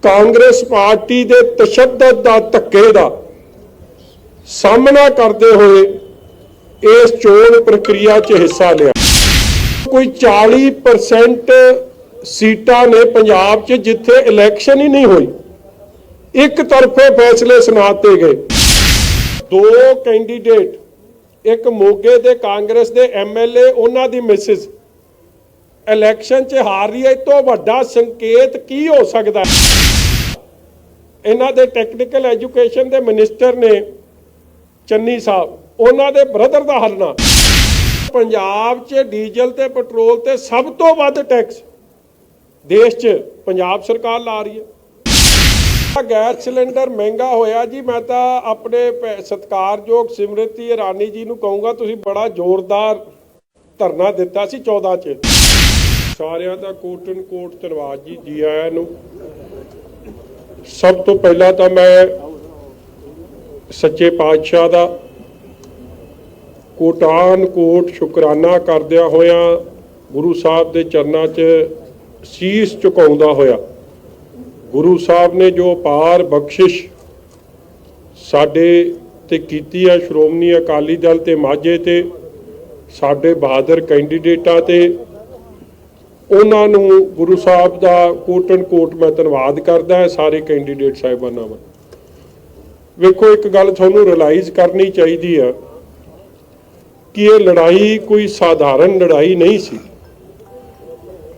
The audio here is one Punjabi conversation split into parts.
कांग्रेस पार्टी के तशद्दद दा धक्के दा सामना करते हुए इस चोण प्रक्रिया च हिस्सा लिया। कोई 40% सीटां ने पंजाब च जिथे इलैक्शन ही नहीं हुई, एक तरफे फैसले सुनाते गए। 2 कैंडीडेट, एक मोगे दे कांग्रेस दे MLA उन्हां दी मिसिस इलैक्शन च हार रही है। तो वड्डा संकेत की हो सकता है? इन्हां दे टैक्नीकल एजुकेशन दे मिनिस्टर ने चन्नी साहब, उन्हां दे ब्रदर दा हलना। पंजाब च डीजल ते पेट्रोल ते सब तो वध टैक्स देश च पंजाब सरकार ला रही है। गैस सिलेंडर महंगा होया जी, मैं तो अपने सत्कारयोग सिमरती ईरानी जी नूं कहूँगा, तुसीं बड़ा जोरदार धरना दिता सी 14 च। सारिਆਂ ਦਾ ਕੋਟਨ ਕੋਟ ਧੰਨਵਾਦ जी, जी आया ਨੂੰ। सब तो पहला तो मैं सच्चे पातशाह दा कोटान कोट शुकराना करदिया होया गुरु साहब के चरणों च शीस झुकाउंदा होया, गुरु साहब ने जो अपार बख्शिश साडे ते कीती है, श्रोमणी अकाली दल ते माझे ते साडे बहादुर कैंडीडेटां ते उन्हां नूं गुरु साहब का कोटन कोट मैं धन्नवाद करदा है सारे कैंडीडेट साहिबानां दा। वेखो, एक गल तुहानूं रियलाइज़ करनी चाहिदी है कि ये लड़ाई कोई साधारण लड़ाई नहीं सी।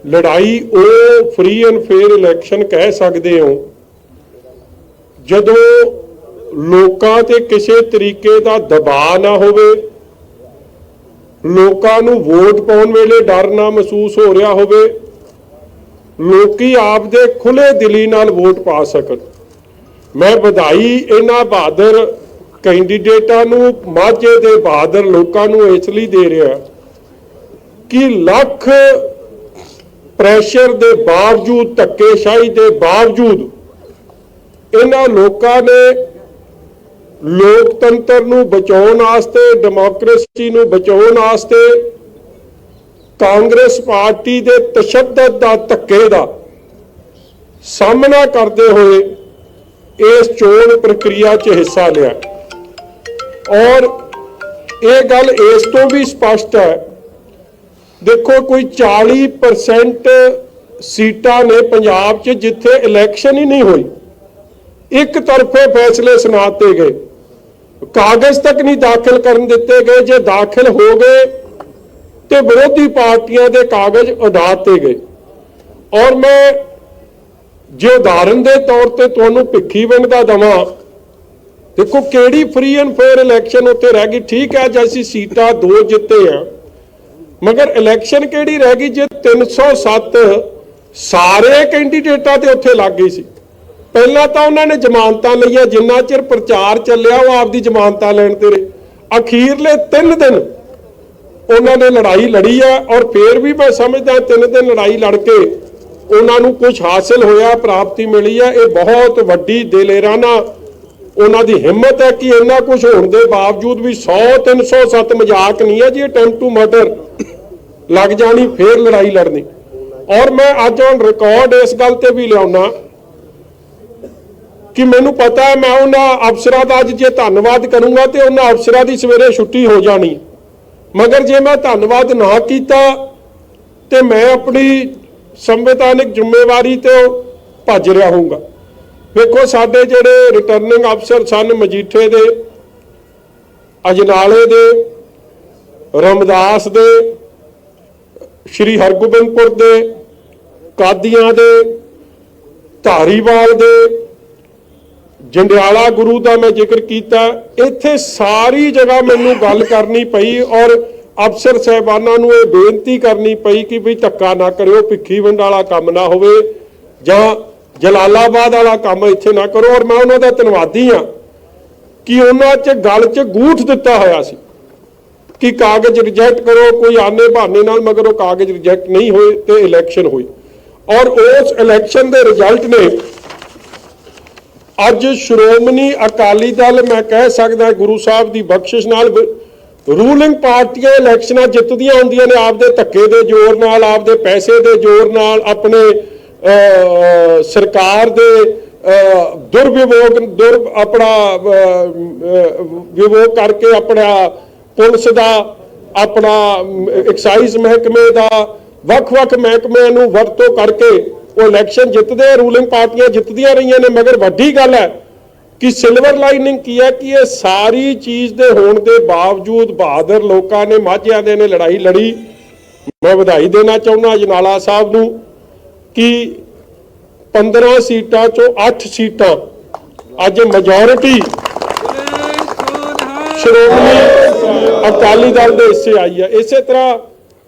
लड़ाई वो फ्री एंड फेयर इलैक्शन कह सकते हो जदों लोकां ते किसी तरीके का दबाव ना होवे, लोकां नूं वोट पाउण वेले डर ना महसूस हो रहा होवे, लोकी आपदे खुले दिली नाल वोट पा सकन। मैं बधाई इन्हां बहादुर कैंडीडेटां नूं, माझे दे बहादुर लोकां नूं इसलिए दे रहा कि लख प्रैशर दे बावजूद, धक्केशाही दे बावजूद इन्हां लोकां ने लोकतंत्र नूं बचाउण वास्ते, डेमोक्रेसी नूं बचाउण वास्ते कांग्रेस पार्टी दे तशद्दद दा धक्के दा सामना करते हुए इस चोण प्रक्रिया च हिस्सा लिया। और ये गल इस तो भी स्पष्ट है, देखो कोई 40% सीटां ने पंजाब च जिथे इलैक्शन ही नहीं हुई, एक तरफे फैसले सुनाते गए, कागज तक नहीं दाखिल करन दिते गए। जे दाखिल हो गए तो विरोधी पार्टियां के कागज उडाते गए। और मैं जो उदाहरण के तौर पर तुहानूं भिखीविंड दा दवां, देखो किहड़ी फ्री एंड फेयर इलैक्शन उत्थे रह गई। ठीक है, जैसी सीटां 2 जिते हैं, मगर इलैक्शन किहड़ी रह गई जे 307 सारे कैंडीडेटां ते उत्थे लग गई सी। पहला तो उन्होंने जमानतां लईआं, जिन्ना चिर प्रचार चलिया वो आपदी जमानतां लैण ते रहे। अखीरले 3 दिन उन्होंने लड़ाई लड़ी है, और फिर भी मैं समझदा 3 दिन लड़ाई लड़ के उन्होंने कुछ हासिल होया, प्राप्ति मिली है। ये बहुत वड्डी दिलेराना उन्हों की हिम्मत है कि इन्ना कुछ होने के बावजूद भी 100-307 मजाक नहीं है जी, अटैम्प्ट टू मर्डर लग जानी, फिर लड़ाई लड़नी। और मैं अज हुण रिकॉर्ड इस गल ते भी लियाउणा कि मैनूं पता है मैं उन्हां अफसरां दा अज जे धन्नवाद करूँगा तो उन्हां अफसरां दी सवेरे छुट्टी हो जानी, मगर जे मैं धन्नवाद ना कीता तो मैं अपनी संवैधानिक जिम्मेवारी तो भज रहा हूँगा। देखो, साडे जिहड़े रिटर्निंग अफसर सन मजीठे दे, अजनाले दे, रमदास दे, श्री हरगोबिंदपुर दे, कादियां दे, धारीवाल दे, जंडियाला गुरु का मैं जिक्र किया, इत्थे सारी जगह मैनूं गल करनी पई और अफसर साहिबानां नूं ये बेनती करनी पई कि भी धक्का ना करियो, भिखीविंड वाला काम ना होवे जां जलालाबाद वाला काम इत्थे ना करो। और मैं उन्हां दा धन्नवादी हाँ कि उन्हां च गल च गूठ दिता होया सी कि कागज रिजैक्ट करो, कोई आने बहाने नाल, मगर वो कागज रिजैक्ट नहीं होए तो इलैक्शन हुई। और उस इलैक्शन के रिजल्ट ने अज श्रोमणी अकाली दल, मैं कह सकदा गुरु साहब की बख्शिश नाल रूलिंग पार्टियां इलैक्शनां जितदियां हुंदियां ने आपदे धक्के दे जोर नाल, आपदे पैसे दे जोर नाल, अपने सरकार दे दुर्विभोग अपना विभोग करके अपना पुलिस का अपना एक्साइज महकमे का ਵੱਖ-ਵੱਖ महकमे नूं वरतों करके वो इलैक्शन जितते रूलिंग पार्टियां जितदियां रही ने। मगर वड्डी गल है कि सिल्वर लाइनिंग की है कि ये सारी चीज़ के होने के बावजूद बहादुर लोगों ने माझिया ने लड़ाई लड़ी। मैं बधाई देना चाहना अजनाला साहब नूं कि 15 सीटां चों 8 सीटां अज मेजोरिटी श्रोमणी अकाली दल के हिस्से आई है। इस तरह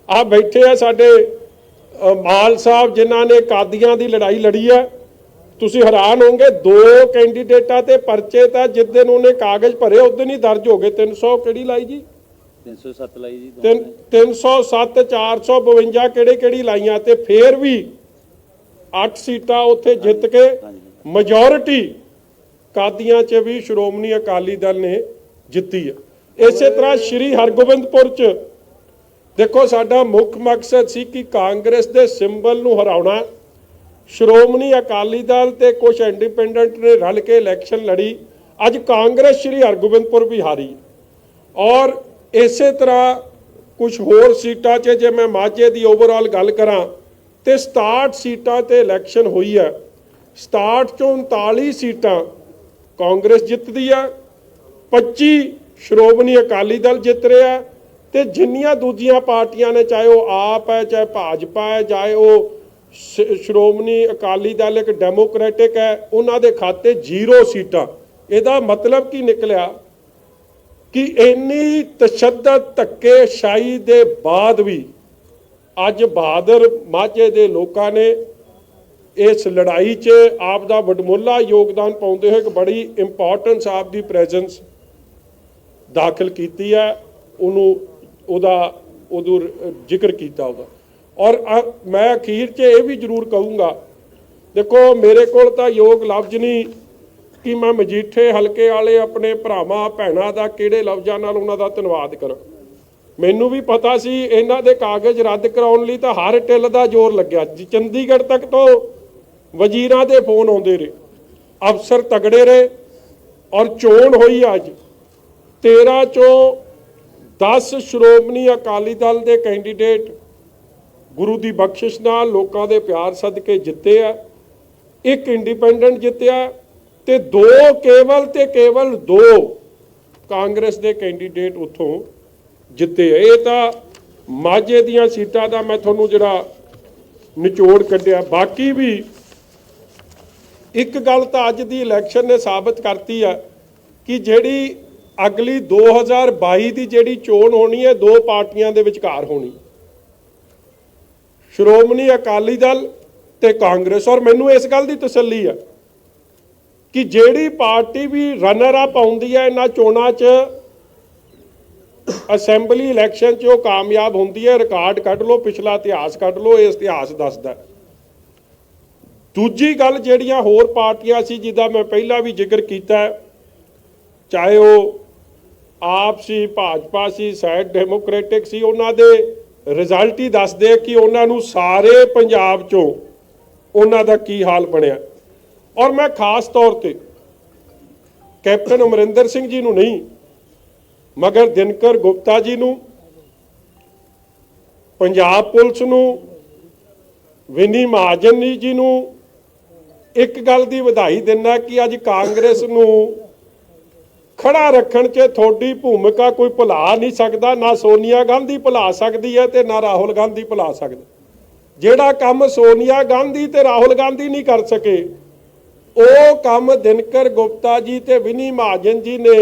आ बैठे है साडे माल साहब जिन्हां ने कादियां की लड़ाई लड़ी है। तुसीं हैरान होंगे 2 कैंडीडेटां ते परचे तां जिस दिन उन्हें कागज भरे उस दिन ही दर्ज हो गए। 300 किहड़ी लाई जी 307 लाई जी 307 452 किहड़ी लाइयां ते फिर भी 8 सीटां उत्थे जित के मेजोरिटी कादियां च भी श्रोमणी अकाली दल ने जित्ती है। इस तरह श्री हरगोबिंदपुर च देखो साडा मुख मकसद सी कि कांग्रेस दे सिंबल नूं हराउणा। श्रोमणी अकाली दल ते कुछ इंडिपेंडेंट ने रल के इलैक्शन लड़ी। अज कांग्रेस श्री हरगोबिंदपुर भी हारी और इस तरह कुछ होर सीटां च जे मैं माझे की ओवरऑल गल करां तो 67 सीटां ते इलैक्शन हुई है। 67 चों 39 सीटां कांग्रेस जितदी है, 25 श्रोमणी अकाली दल जित रहा है ते जिन्नियां दूजियां पार्टियां ने चाहे वो आप है चाहे भाजपा है चाहे वो श्रोमणी अकाली दल एक डेमोक्रेटिक है उन्हां दे खाते 0 सीटां। इहदा मतलब की निकलिया कि इन्नी तशद्दद धक्केशाही दे बाद भी अज बहादुर माझे दे लोकां ने इस लड़ाई च आप दा वडमुला योगदान पाउंदे होए एक बड़ी इंपॉर्टेंस आप दी प्रेजेंस दाखिल कीती है। उदू जिक्र किया उदा और मैं अखीर च यह भी जरूर कहूँगा देखो मेरे को योग लफ्ज नहीं कि मैं मजीठे हल्के वाले अपने भरावां भैणां दा किहड़े लफ्जां नाल उन्हां दा धन्नवाद करां। मैनू भी पता सी इन्हां दे कागज रद्द कराउण लई तां हर टिल दा जोर लग्या। चंडीगढ़ तक तो वजीरां दे फोन आउंदे रहे, अफसर तगड़े रहे और चोण होई अज 13 चों 10 श्रोमणी अकाली दल के कैंडीडेट गुरु की बख्शिश नाल लोगों के प्यार सदके जिते है। एक इंडिपेंडेंट जितया ते 2 केवल 2 कांग्रेस के कैंडीडेट उतों जिते है। ये तो माझे दियां सीटां दा मैं तुहानूं जिहड़ा निचोड़ कढ़िया। बाकी भी एक गल तो अज दी इलैक्शन ने साबित करती है कि जिहड़ी अगली 2022 की जिहड़ी चोण होनी है 2 पार्टियां दे विचकार होनी, श्रोमणी अकाली दल ते कांग्रेस। और मैनू इस गल की तसल्ली है कि जिहड़ी पार्टी भी रनर अप आउंदी है इन्हां चोणां च असैंबली इलैक्शन च कामयाब होंदी है। रिकॉर्ड कढ लो, पिछला इतिहास कढ लो, इस इतिहास दसदा। दूजी गल जिहड़ियां होर पार्टियां सी जिहदा मैं पहला भी जिक्र किया, चाहे वो आप सी भाजपा सी सैड डेमोक्रेटिक सी, उन्हां दे रिजल्ट ही दसदे कि उन्हां सारे पंजाब चों उन्हां दा की हाल बनिया। और मैं खास तौर पे कैप्टन अमरिंदर सिंह जी नूं नहीं मगर दिनकर गुप्ता जी नूं, पंजाब पुलिस नूं, विनी महाजन जी नूं एक गल दी वधाई दिना कि अज कांग्रेस नूं खड़ा रखण च थोड़ी भूमिका कोई भुला नहीं सकता। ना सोनिया गांधी भुला सकती है ते ना राहुल गांधी भुला सकता। जिहड़ा काम सोनिया गांधी ते राहुल गांधी नहीं कर सके वो काम दिनकर गुप्ता जी ते विनी महाजन जी ने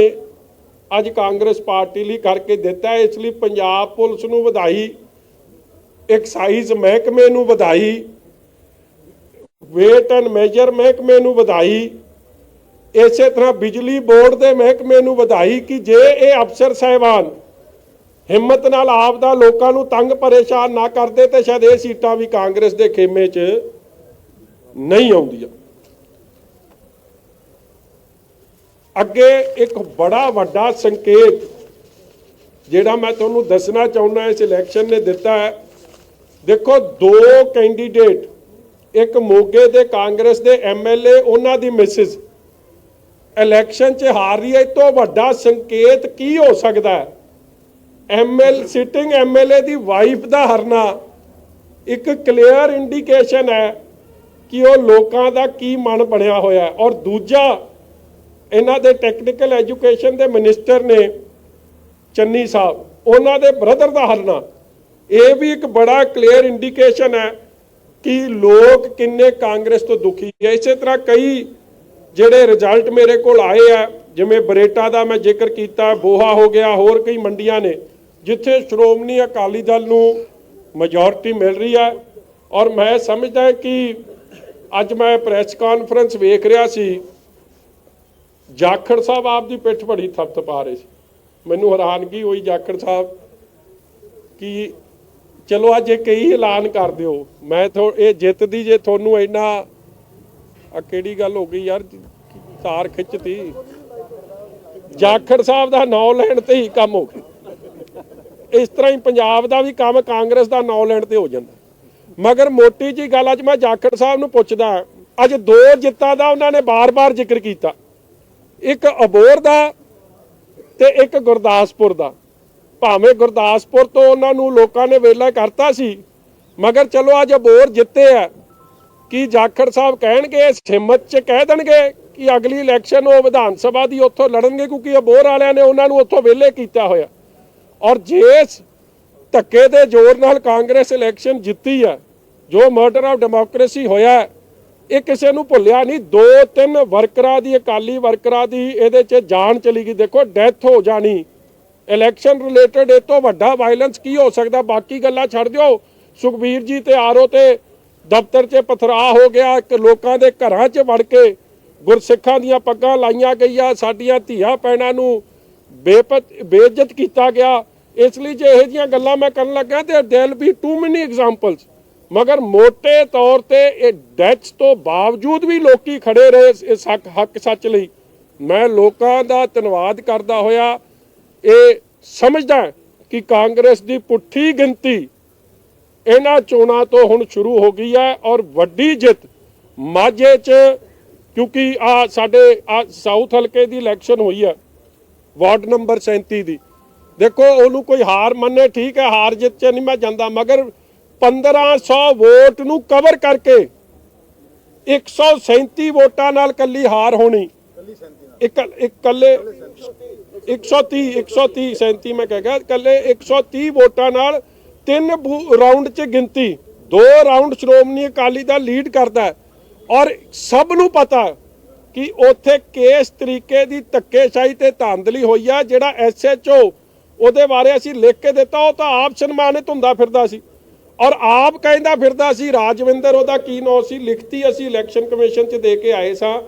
अज कांग्रेस पार्टी लिए करके दिता है। इसलिए पंजाब पुलिस नूं वधाई, एक्साइज महकमे नूं वधाई, वेट एंड मेजर महकमे नूं वधाई, इस तरह बिजली बोर्ड के महकमे नूं वधाई कि जे ये अफसर साहिबान हिम्मत नाल आपदा लोकां नूं तंग परेशान ना करते तो शायद ये सीटां भी कांग्रेस के खेमे च नहीं आउंदियां। अगे एक बड़ा वड्डा संकेत जिहड़ा मैं तुहानूं दसना चाहुंदा इस इलैक्शन ने दिता है। देखो 2 कैंडीडेट ਇੱਕ ਮੋਗੇ ਦੇ ਕਾਂਗਰਸ ਦੇ MLA ਉਹਨਾਂ ਦੀ ਮਿਸਿਸ ਇਲੈਕਸ਼ਨ 'ਚ ਹਾਰ ਰਹੀ ਹੈ। ਇਸ ਤੋਂ ਵੱਡਾ ਸੰਕੇਤ ਕੀ ਹੋ ਸਕਦਾ ਹੈ? ਸਿਟਿੰਗ MLA ਦੀ ਵਾਈਫ ਦਾ ਹਰਨਾ ਇੱਕ ਕਲੀਅਰ ਇੰਡੀਕੇਸ਼ਨ ਹੈ ਕਿ ਉਹ ਲੋਕਾਂ ਦਾ ਕੀ ਮਨ ਬਣਿਆ ਹੋਇਆ ਹੈ। ਔਰ ਦੂਜਾ, ਇਹਨਾਂ ਦੇ ਟੈਕਨੀਕਲ ਐਜੂਕੇਸ਼ਨ ਦੇ ਮਿਨਿਸਟਰ ਨੇ ਚੰਨੀ ਸਾਹਿਬ, ਉਹਨਾਂ ਦੇ ਬ੍ਰਦਰ ਦਾ ਹਰਨਾ, ਇਹ ਵੀ ਇੱਕ ਬੜਾ ਕਲੀਅਰ ਇੰਡੀਕੇਸ਼ਨ ਹੈ ਕਿ ਲੋਕ ਕਿੰਨੇ ਕਾਂਗਰਸ ਤੋਂ ਦੁਖੀ ਹੈ। ਇਸੇ ਤਰ੍ਹਾਂ ਕਈ ਜਿਹੜੇ ਰਿਜ਼ਲਟ ਮੇਰੇ ਕੋਲ ਆਏ ਆ, ਜਿਵੇਂ ਬਰੇਟਾ ਦਾ ਮੈਂ ਜ਼ਿਕਰ ਕੀਤਾ, ਬੋਹਾ ਹੋ ਗਿਆ, ਹੋਰ ਕਈ ਮੰਡੀਆਂ ਨੇ ਜਿੱਥੇ ਸ਼੍ਰੋਮਣੀ ਅਕਾਲੀ ਦਲ ਨੂੰ ਮੈਜੋਰਟੀ ਮਿਲ ਰਹੀ ਹੈ। ਔਰ ਮੈਂ ਸਮਝਦਾ ਕਿ ਅੱਜ ਮੈਂ ਪ੍ਰੈਸ ਕਾਨਫਰੰਸ ਵੇਖ ਰਿਹਾ ਸੀ, ਜਾਖੜ ਸਾਹਿਬ ਆਪ ਦੀ ਪਿੱਠ ਬੜੀ ਥਪਥਪਾ ਰਹੇ ਸੀ। ਮੈਨੂੰ ਹੈਰਾਨਗੀ ਹੋਈ ਜਾਖੜ ਸਾਹਿਬ ਕਿ ਚਲੋ ਅੱਜ ਇਹ ਕਈ ਐਲਾਨ ਕਰ ਦਿਓ। ਮੈਂ ਇਹ ਜਿੱਤ ਦੀ ਜੇ ਤੁਹਾਨੂੰ ਇੰਨਾ ਕਿਹੜੀ ਗੱਲ ਹੋ ਗਈ ਯਾਰ, ਤਾਰ ਖਿੱਚਤੀ, ਜਾਖੜ ਸਾਹਿਬ ਦਾ ਨਾਂ ਲੈਣ ਤੇ ਹੀ ਕੰਮ ਹੋ ਗਿਆ। ਇਸ ਤਰ੍ਹਾਂ ਹੀ ਪੰਜਾਬ ਦਾ ਵੀ ਕੰਮ ਕਾਂਗਰਸ ਦਾ ਨਾਂ ਲੈਣ ਤੇ ਹੋ ਜਾਂਦਾ। ਮਗਰ ਮੋਟੀ ਜੀ ਗੱਲ ਅੱਜ ਮੈਂ ਜਾਖੜ ਸਾਹਿਬ ਨੂੰ ਪੁੱਛਦਾ, ਅੱਜ 2 ਜਿੱਤਾਂ ਦਾ ਉਹਨਾਂ ਨੇ ਬਾਰ-ਬਾਰ ਜ਼ਿਕਰ ਕੀਤਾ, ਇੱਕ ਅਬੋਹਰ ਦਾ ਤੇ ਇੱਕ ਗੁਰਦਾਸਪੁਰ ਦਾ। ਭਾਵੇਂ ਗੁਰਦਾਸਪੁਰ ਤੋਂ ਉਹਨਾਂ ਨੂੰ ਲੋਕਾਂ ਨੇ ਵੇਲਾ ਕਰਤਾ ਸੀ, ਮਗਰ ਚਲੋ ਅੱਜ ਅਬੋਹਰ ਜਿੱਤੇ ਆ। ਕੀ ਜਾਖੜ ਸਾਹਿਬ ਕਹਿਣਗੇ, ਇਸ ਹਿੰਮਤ 'ਚ ਕਹਿ ਦੇਣਗੇ ਕਿ ਅਗਲੀ ਇਲੈਕਸ਼ਨ ਉਹ ਵਿਧਾਨ ਸਭਾ ਦੀ ਉੱਥੋਂ ਲੜਨਗੇ, ਕਿਉਂਕਿ ਅਬੋਹਰ ਵਾਲਿਆਂ ਨੇ ਉਹਨਾਂ ਨੂੰ ਉੱਥੋਂ ਵਿਹਲੇ ਕੀਤਾ ਹੋਇਆ। ਔਰ ਜਿਸ ਧੱਕੇ ਦੇ ਜ਼ੋਰ ਨਾਲ ਕਾਂਗਰਸ ਇਲੈਕਸ਼ਨ ਜਿੱਤੀ ਹੈ, ਜੋ ਮਰਡਰ ਆਫ ਡੈਮੋਕ੍ਰੇਸੀ ਹੋਇਆ, ਇਹ ਕਿਸੇ ਨੂੰ ਭੁੱਲਿਆ ਨਹੀਂ। 2-3 ਵਰਕਰਾਂ ਦੀ, ਅਕਾਲੀ ਵਰਕਰਾਂ ਦੀ ਇਹਦੇ 'ਚ ਜਾਨ ਚਲੀ ਗਈ। ਦੇਖੋ, ਡੈਥ ਹੋ ਜਾਣੀ ਇਲੈਕਸ਼ਨ ਰਿਲੇਟਡ, ਇਹ ਤੋਂ ਵੱਡਾ ਵਾਇਲੈਂਸ ਕੀ ਹੋ ਸਕਦਾ? ਬਾਕੀ ਗੱਲਾਂ ਛੱਡ ਦਿਓ, ਸੁਖਬੀਰ ਜੀ ਤੇ ਆਰਓ ਤੇ ਦਫ਼ਤਰ 'ਚ ਪਥਰਾਅ ਹੋ ਗਿਆ, ਇੱਕ ਲੋਕਾਂ ਦੇ ਘਰਾਂ 'ਚ ਵੜ ਕੇ ਗੁਰਸਿੱਖਾਂ ਦੀਆਂ ਪੱਗਾਂ ਲਾਈਆਂ ਗਈਆਂ, ਸਾਡੀਆਂ ਧੀਆਂ ਭੈਣਾਂ ਨੂੰ ਬੇਇੱਜ਼ਤ ਕੀਤਾ ਗਿਆ। ਇਸ ਲਈ ਜੇ ਇਹੋ ਜਿਹੀਆਂ ਗੱਲਾਂ ਮੈਂ ਕਰਨ ਲੱਗਾ ਤੇ ਦੇयर ਬੀ ਟੂ ਮੈਨੀ ਐਗਜ਼ਾਮਪਲਸ। ਮਗਰ ਮੋਟੇ ਤੌਰ ਤੇ ਇਹ ਡੈਥਸ ਤੋਂ ਬਾਵਜੂਦ ਵੀ ਲੋਕੀ ਖੜੇ ਰਹੇ ਇਸ ਹੱਕ ਸੱਚ ਲਈ। ਮੈਂ ਲੋਕਾਂ ਦਾ ਧੰਨਵਾਦ ਕਰਦਾ ਹੋਇਆ ਇਹ ਸਮਝਦਾ ਕਿ ਕਾਂਗਰਸ ਦੀ ਪੁੱਠੀ ਗਿਣਤੀ ਇਹਨਾਂ ਚੋਣਾਂ ਤੋਂ ਹੁਣ ਸ਼ੁਰੂ ਹੋ ਗਈ ਹੈ। ਔਰ ਵੱਡੀ ਜਿੱਤ ਮਾਝੇ 'ਚ, ਕਿਉਂਕਿ ਸਾਡੇ ਸਾਊਥ ਹਲਕੇ ਦੀ ਇਲੈਕਸ਼ਨ ਹੋਈ ਹੈ, ਵਾਰਡ ਨੰਬਰ 37 ਦੀ। ਦੇਖੋ, ਉਹਨੂੰ ਕੋਈ ਹਾਰ ਮੰਨੇ, ਠੀਕ ਹੈ, ਹਾਰ ਜਿੱਤ 'ਚ ਨਹੀਂ ਮੈਂ ਜਾਂਦਾ, ਮਗਰ 1500 ਵੋਟ ਨੂੰ ਕਵਰ ਕਰਕੇ 137 ਵੋਟਾਂ ਨਾਲ ਕੱਲੀ ਹਾਰ ਹੋਣੀ, ਇਕੱਲੇ 130 37 ਮੈਂ ਕਹਿ ਗਿਆ, ਕੱਲੇ 130 ਵੋਟਾਂ ਨਾਲ 3 ਰਾਉਂਡ 'ਚ ਗਿਣਤੀ, 2 ਰਾਉਂਡ ਸ਼੍ਰੋਮਣੀ ਅਕਾਲੀ ਦਲ ਲੀਡ ਕਰਦਾ ਹੈ। ਔਰ ਸਭ ਨੂੰ ਪਤਾ ਕਿ ਉੱਥੇ ਕਿਸ ਤਰੀਕੇ ਦੀ ਧੱਕੇਸ਼ਾਹੀ ਤੇ ਧਾਂਦਲੀ ਹੋਈ ਆ। ਜਿਹੜਾ SHO ਉਹਦੇ ਬਾਰੇ ਅਸੀਂ ਲਿਖ ਕੇ ਦਿੱਤਾ, ਉਹ ਤਾਂ ਆਪ ਸਨਮਾਨਿਤ ਹੁੰਦਾ ਫਿਰਦਾ ਸੀ ਔਰ ਆਪ ਕਹਿੰਦਾ ਫਿਰਦਾ ਸੀ, ਰਾਜਵਿੰਦਰ ਉਹਦਾ ਕੀ ਨਾਂ ਸੀ, ਲਿਖਤੀ ਅਸੀਂ ਇਲੈਕਸ਼ਨ ਕਮਿਸ਼ਨ 'ਚ ਦੇ ਕੇ ਆਏ ਸਾਂ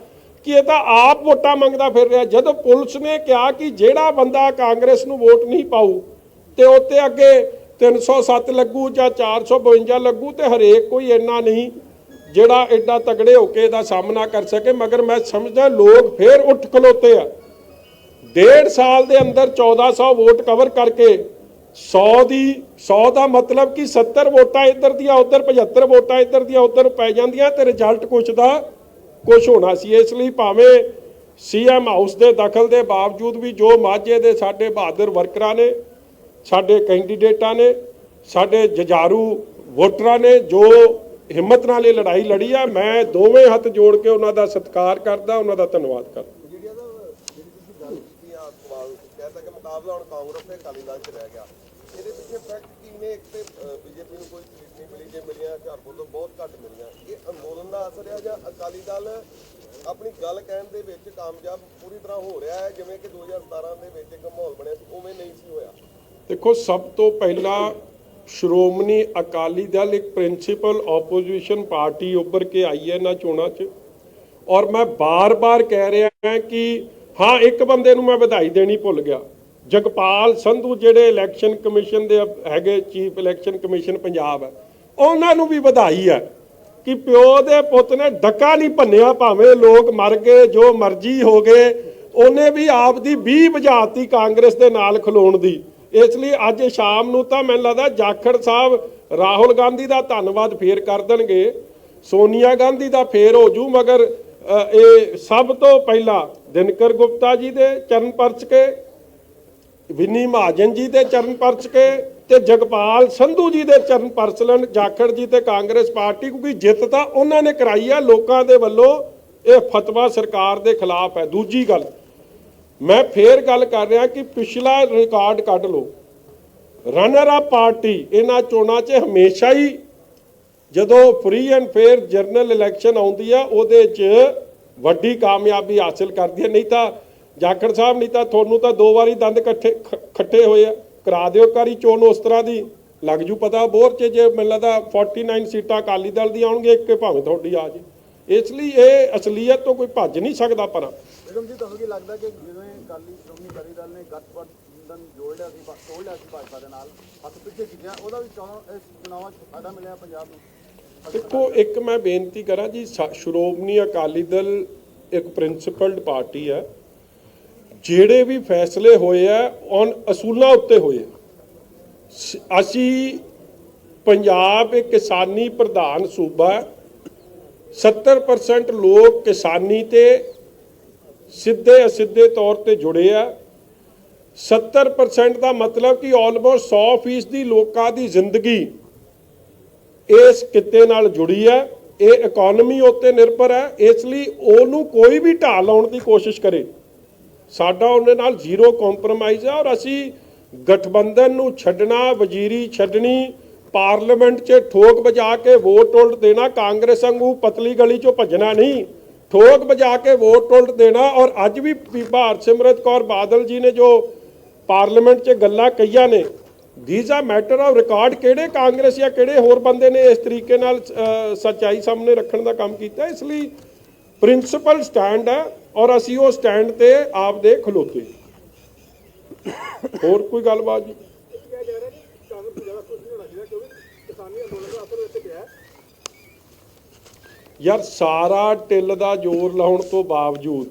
ਕਿ ਇਹ ਤਾਂ ਆਪ ਵੋਟਾਂ ਮੰਗਦਾ ਫਿਰ ਰਿਹਾ। ਜਦੋਂ ਪੁਲਿਸ ਨੇ ਕਿਹਾ ਕਿ ਜਿਹੜਾ ਬੰਦਾ ਕਾਂਗਰਸ ਨੂੰ ਵੋਟ ਨਹੀਂ ਪਾਊ ਤੇ ਉੱਤੇ ਅੱਗੇ 307 ਲੱਗੂ ਜਾਂ 452 ਲੱਗੂ, ਤੇ ਹਰੇਕ ਕੋਈ ਇੰਨਾ ਨਹੀਂ ਜਿਹੜਾ ਐਡਾ ਤਗੜੇ ਹੋ ਕੇ ਇਹਦਾ ਸਾਹਮਣਾ ਕਰ ਸਕੇ। ਮਗਰ ਮੈਂ ਸਮਝਦਾ ਲੋਕ ਫੇਰ ਉੱਠ ਖਲੋਤੇ ਆ। 1.5 ਸਾਲ ਦੇ ਅੰਦਰ 1400 ਵੋਟ ਕਵਰ ਕਰਕੇ 100 ਦਾ ਮਤਲਬ ਕਿ 70 ਵੋਟਾਂ ਇੱਧਰ ਦੀਆਂ ਉੱਧਰ, 75 ਵੋਟਾਂ ਇੱਧਰ ਦੀਆਂ ਉੱਧਰ ਪੈ ਜਾਂਦੀਆਂ ਤੇ ਰਿਜ਼ਲਟ ਕੁਛ ਦਾ ਕੁਛ ਹੋਣਾ ਸੀ। ਇਸ ਲਈ ਭਾਵੇਂ CM ਹਾਊਸ ਦੇ ਦਖਲ ਦੇ ਬਾਵਜੂਦ ਵੀ ਜੋ ਮਾਝੇ ਦੇ ਸਾਡੇ ਬਹਾਦਰ ਵਰਕਰਾਂ ਨੇ, ਸਾਡੇ ਕੈਂਡੀਡੇਟਾਂ ਨੇ, ਸਾਡੇ ਜੁਝਾਰੂ ਵੋਟਰਾਂ ਨੇ ਜੋ ਹਿੰਮਤ ਨਾਲ ਇਹ ਲੜਾਈ ਲੜੀ ਆ, ਮੈਂ ਦੋਵੇਂ ਹੱਥ ਜੋੜ ਕੇ ਉਹਨਾਂ ਦਾ ਸਤਿਕਾਰ ਕਰਦਾ, ਉਹਨਾਂ ਦਾ ਧੰਨਵਾਦ ਕਰਦਾ। ਮੁਕਾਬਲਾ ਹੁਣ ਕਾਂਗਰਸ ਤੇ ਅਕਾਲੀ ਦਲ 'ਚ ਰਹਿ ਗਿਆ, ਇਹਦੇ ਪਿੱਛੇ ਫੈਕਟ ਕੀ ਨੇ? ਇੱਕ ਤੇ BJP ਨੂੰ ਕੋਈ ਸੀਟ ਨਹੀਂ ਮਿਲੀ, ਜੇ ਮਿਲੀਆਂ ਝਾਰਪੁਰ ਤੋਂ ਬਹੁਤ ਘੱਟ ਮਿਲੀਆਂ। ਇਹ ਅੰਦੋਲਨ ਦਾ ਅਸਰ ਹੈ ਜਾਂ ਅਕਾਲੀ ਦਲ ਆਪਣੀ ਗੱਲ ਕਹਿਣ ਦੇ ਵਿੱਚ ਕਾਮਯਾਬ ਪੂਰੀ ਤਰ੍ਹਾਂ ਹੋ ਰਿਹਾ ਹੈ, ਜਿਵੇਂ ਕਿ 2017 ਦੇ ਵਿੱਚ ਇੱਕ ਮਾਹੌਲ ਬਣਿਆ ਸੀ ਉਵੇਂ ਨਹੀਂ ਸੀ ਹੋਇਆ? ਦੇਖੋ, ਸਭ ਤੋਂ ਪਹਿਲਾਂ ਸ਼੍ਰੋਮਣੀ ਅਕਾਲੀ ਦਲ ਇੱਕ ਪ੍ਰਿੰਸੀਪਲ ਆਪੋਜੀਸ਼ਨ ਪਾਰਟੀ ਉੱਭਰ ਕੇ ਆਈ ਹੈ ਇਹਨਾਂ ਚੋਣਾਂ 'ਚ। ਔਰ ਮੈਂ ਬਾਰ-ਬਾਰ ਕਹਿ ਰਿਹਾ ਹਾਂ ਕਿ ਹਾਂ, ਇੱਕ ਬੰਦੇ ਨੂੰ ਮੈਂ ਵਧਾਈ ਦੇਣੀ ਭੁੱਲ ਗਿਆ, ਜਗਪਾਲ ਸੰਧੂ ਜਿਹੜੇ ਇਲੈਕਸ਼ਨ ਕਮਿਸ਼ਨ ਦੇ ਹੈਗੇ, ਚੀਫ ਇਲੈਕਸ਼ਨ ਕਮਿਸ਼ਨ ਪੰਜਾਬ ਹੈ, ਉਹਨਾਂ ਨੂੰ ਵੀ ਵਧਾਈ ਹੈ ਕਿ ਪਿਓ ਦੇ ਪੁੱਤ ਨੇ ਡੱਕਾ ਨਹੀਂ ਭੰਨਿਆ, ਭਾਵੇਂ ਲੋਕ ਮਰ ਗਏ, ਜੋ ਮਰਜ਼ੀ ਹੋ ਗਏ, ਉਹਨੇ ਵੀ ਆਪ ਦੀ 20 ਬੁਝਾਤੀ ਕਾਂਗਰਸ ਦੇ ਨਾਲ ਖਲੋਣ ਦੀ। ਇਸ ਲਈ ਅੱਜ ਸ਼ਾਮ ਨੂੰ ਤਾਂ ਮੈਨੂੰ ਲੱਗਦਾ ਜਾਖੜ ਸਾਹਿਬ ਰਾਹੁਲ ਗਾਂਧੀ ਦਾ ਧੰਨਵਾਦ ਫੇਰ ਕਰ ਦੇਣਗੇ ਸੋਨੀਆ ਗਾਂਧੀ ਦਾ ਫੇਰ ਹੋ ਜੂ, ਮਗਰ ਇਹ ਸਭ ਤੋਂ ਪਹਿਲਾਂ ਦਿਨਕਰ ਗੁਪਤਾ ਜੀ ਦੇ ਚਰਨ ਪਰਚ ਕੇ, ਵਿਨੀ ਮਹਾਜਨ ਜੀ ਦੇ ਚਰਨ ਪਰਚ ਕੇ ਤੇ ਜਗਪਾਲ ਸੰਧੂ ਜੀ ਦੇ ਚਰਨ ਪਰਚ ਲੈਣ ਜਾਖੜ ਜੀ ਤੇ ਕਾਂਗਰਸ ਪਾਰਟੀ, ਕਿਉਂਕਿ ਜਿੱਤ ਤਾਂ ਉਹਨਾਂ ਨੇ ਕਰਾਈ ਆ ਲੋਕਾਂ ਦੇ ਵੱਲੋਂ। ਇਹ ਫਤਵਾ ਸਰਕਾਰ ਦੇ ਖਿਲਾਫ ਹੈ। ਦੂਜੀ ਗੱਲ, ਮੈਂ ਫੇਰ ਗੱਲ ਕਰ ਰਿਹਾ ਕਿ ਪਿਛਲਾ ਰਿਕਾਰਡ ਕੱਢ ਲਓ। ਰਨਰ ਅਪ ਪਾਰਟੀ ਇਹਨਾਂ ਚੋਣਾਂ 'ਚ ਹਮੇਸ਼ਾ ਹੀ ਜਦੋਂ free and fair general election ਆਉਂਦੀ ਆ ਉਹਦੇ 'ਚ ਵੱਡੀ ਕਾਮਯਾਬੀ ਹਾਸਲ ਕਰਦੀ ਹੈ। ਨਹੀਂ ਤਾਂ ਜਾਖੜ ਸਾਹਿਬ, ਨਹੀਂ ਤਾਂ ਤੁਹਾਨੂੰ ਤਾਂ 2 ਵਾਰੀ ਦੰਦ ਖੱਟੇ ਹੋਏ ਆ। ਕਰਾ ਦਿਓ ਕਾਰੀ ਚੋਣ ਉਸ ਤਰ੍ਹਾਂ ਦੀ, ਲੱਗ ਜੂ ਪਤਾ ਬੋਰ 'ਚ। ਜੇ ਮੈਨੂੰ ਲੱਗਦਾ 49 ਸੀਟਾਂ ਅਕਾਲੀ ਦਲ ਦੀ ਆਉਣਗੇ, ਇੱਕ ਭਾਵੇਂ ਤੁਹਾਡੀ ਆ ਜੇ। ਇਸ ਲਈ ਇਹ ਅਸਲੀਅਤ ਤੋਂ ਕੋਈ ਭੱਜ ਨਹੀਂ ਸਕਦਾ। ਪਰ ਨਿਗਮ ਜੀ, ਤੁਹਾਨੂੰ ਕੀ ਲੱਗਦਾ ਕਿ ਜਿਵੇਂ ਸ਼੍ਰੋਮਣੀ ਅਕਾਲੀ ਦਲ ਨੇ ਗਠਬੰਧਨ ਤੋੜ ਲਿਆ ਸੀ ਭਾਜਪਾ ਦੇ ਨਾਲ, ਹੱਥ ਪਿੱਛੇ ਕੀਤੀਆਂ, ਉਹਦਾ ਵੀ ਇਸ ਚੁਣਾਵਾਂ 'ਚ ਫਾਇਦਾ ਮਿਲਿਆ ਪੰਜਾਬ ਨੂੰ? ਦੇਖੋ, ਇੱਕ ਮੈਂ ਬੇਨਤੀ ਕਰਾਂ ਜੀ, ਸ਼੍ਰੋਮਣੀ ਅਕਾਲੀ ਦਲ ਇੱਕ ਪ੍ਰਿੰਸੀਪਲਡ ਪਾਰਟੀ ਹੈ। ਜਿਹੜੇ ਵੀ ਫੈਸਲੇ ਹੋਏ ਆ ਔਨ ਅਸੂਲਾਂ ਉੱਤੇ ਹੋਏ ਆ। ਅਸੀਂ ਪੰਜਾਬ ਇੱਕ ਕਿਸਾਨੀ ਪ੍ਰਧਾਨ ਸੂਬਾ ਹੈ। 70% ਲੋਕ ਕਿਸਾਨੀ ਤੇ ਸਿੱਧੇ ਅਸਿੱਧੇ ਤੌਰ ਤੇ ਜੁੜੇ ਆ। 70% ਦਾ ਮਤਲਬ ਕਿ ਆਲਮੋਸਟ 100% ਲੋਕਾਂ ਦੀ ਜ਼ਿੰਦਗੀ ਇਸ ਕਿੱਤੇ ਨਾਲ ਜੁੜੀ ਹੈ। ਇਹ ਇਕਨੋਮੀ ਉੱਤੇ ਨਿਰਭਰ ਹੈ। ਇਸ ਲਈ ਉਹਨੂੰ ਕੋਈ ਵੀ ਢਾਹ ਲਾਉਣ ਦੀ ਕੋਸ਼ਿਸ਼ ਕਰੇ, ਸਾਡਾ ਉਹਦੇ ਨਾਲ ਜ਼ੀਰੋ ਕੰਪਰੋਮਾਈਜ਼ ਹੈ। ਔਰ ਅਸੀਂ ਗਠਬੰਧਨ ਨੂੰ ਛੱਡਣਾ, ਵਜ਼ੀਰੀ ਛੱਡਣੀ, ਪਾਰਲੀਮੈਂਟ 'ਚ ਠੋਕ ਵਜਾ ਕੇ ਵੋਟ ਉਲਟ ਦੇਣਾ, ਕਾਂਗਰਸ ਵਾਂਗੂ ਪਤਲੀ ਗਲੀ 'ਚੋਂ ਭੱਜਣਾ ਨਹੀਂ, ਠੋਕ ਵਜਾ ਕੇ ਵੋਟ ਉਲਟ ਦੇਣਾ। ਔਰ ਅੱਜ ਵੀ ਬੀਬਾ ਹਰਸਿਮਰਤ ਕੌਰ ਬਾਦਲ ਜੀ ਨੇ ਜੋ ਪਾਰਲੀਮੈਂਟ 'ਚ ਗੱਲਾਂ ਕਹੀਆਂ ਨੇ, ਥੀਸ ਆ ਮੈਟਰ ਆਫ ਰਿਕਾਰਡ। ਕਿਹੜੇ ਕਾਂਗਰਸ ਜਾਂ ਕਿਹੜੇ ਹੋਰ ਬੰਦੇ ਨੇ ਇਸ ਤਰੀਕੇ ਨਾਲ ਸੱਚਾਈ ਸਾਹਮਣੇ ਰੱਖਣ ਦਾ ਕੰਮ ਕੀਤਾ? ਇਸ ਲਈ ਪ੍ਰਿੰਸੀਪਲ ਸਟੈਂਡ ਹੈ ਔਰ ਅਸੀਂ ਉਹ ਸਟੈਂਡ ਤੇ ਆਪਦੇ ਖਲੋਤੇ। ਹੋਰ ਕੋਈ ਗੱਲਬਾਤ ਜੀ? ਯਾਰ, ਸਾਰਾ ਢਿੱਲ ਦਾ ਜ਼ੋਰ ਲਾਉਣ ਤੋਂ ਬਾਵਜੂਦ